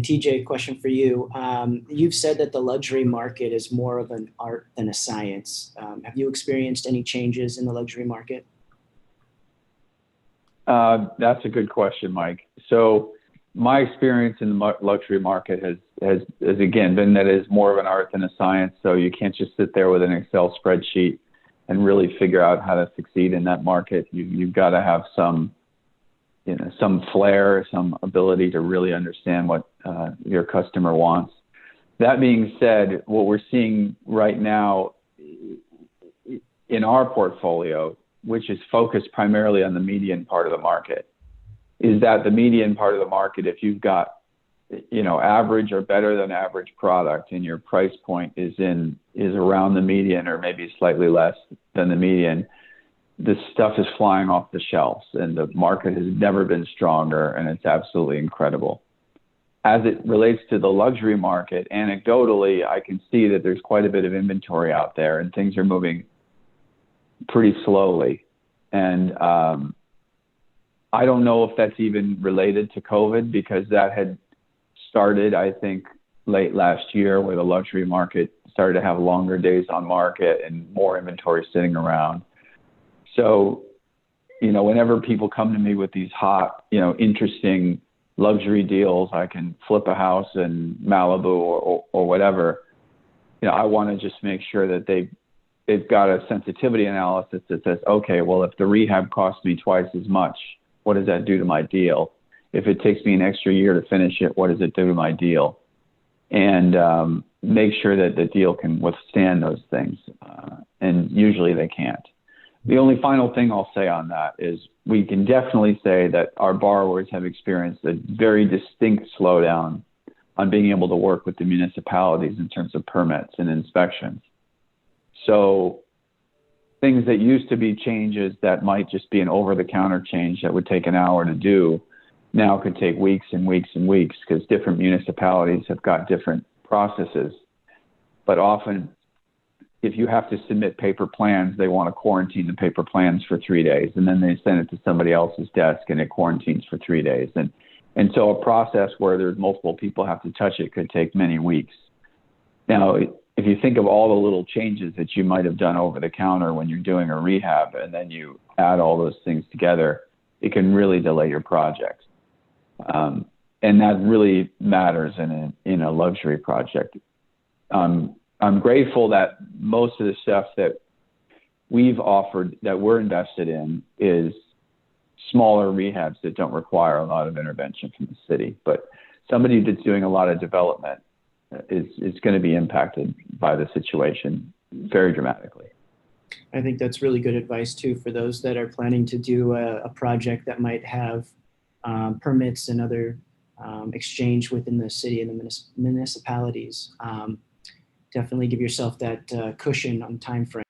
And TJ, question for you. You've said that the luxury market is more of an art than a science. Have you experienced any changes in the luxury market? That's a good question, Mike. So my experience in the luxury market has again been that it is more of an art than a science. So you can't just sit there with an Excel spreadsheet and really figure out how to succeed in that market. You've got to have some flair, some ability to really understand what your customer wants. That being said, what we're seeing right now in our portfolio, which is focused primarily on the median part of the market, is that the median part of the market, if you've got, average or better than average product and your price point is around the median or maybe slightly less than the median, this stuff is flying off the shelves and the market has never been stronger, and it's absolutely incredible. As it relates to the luxury market, anecdotally, I can see that there's quite a bit of inventory out there and things are moving pretty slowly. And I don't know if that's even related to COVID, because that had started, I think, late last year, where the luxury market started to have longer days on market and more inventory sitting around. So, whenever people come to me with these hot, interesting luxury deals, I can flip a house in Malibu or whatever, I want to just make sure that they've got a sensitivity analysis that says, okay, well, if the rehab costs me twice as much, what does that do to my deal? If it takes me an extra year to finish it, what does it do to my deal? And make sure that the deal can withstand those things. And usually they can't. The only final thing I'll say on that is we can definitely say that our borrowers have experienced a very distinct slowdown on being able to work with the municipalities in terms of permits and inspections. So things that used to be changes that might just be an over-the-counter change that would take an hour to do now could take weeks and weeks and weeks, because different municipalities have got different processes. But often, if you have to submit paper plans, they want to quarantine the paper plans for 3 days, and then they send it to somebody else's desk and it quarantines for 3 days. And so a process where there's multiple people have to touch it could take many weeks. Now, if you think of all the little changes that you might have done over the counter when you're doing a rehab, and then you add all those things together, it can really delay your project. And that really matters in a luxury project. I'm grateful that most of the stuff that we've offered, that we're invested in, is smaller rehabs that don't require a lot of intervention from the city. But somebody that's doing a lot of development is going to be impacted by the situation very dramatically. I think that's really good advice too for those that are planning to do a project that might have permits and other exchange within the city and the municipalities. Definitely give yourself that cushion on time frame.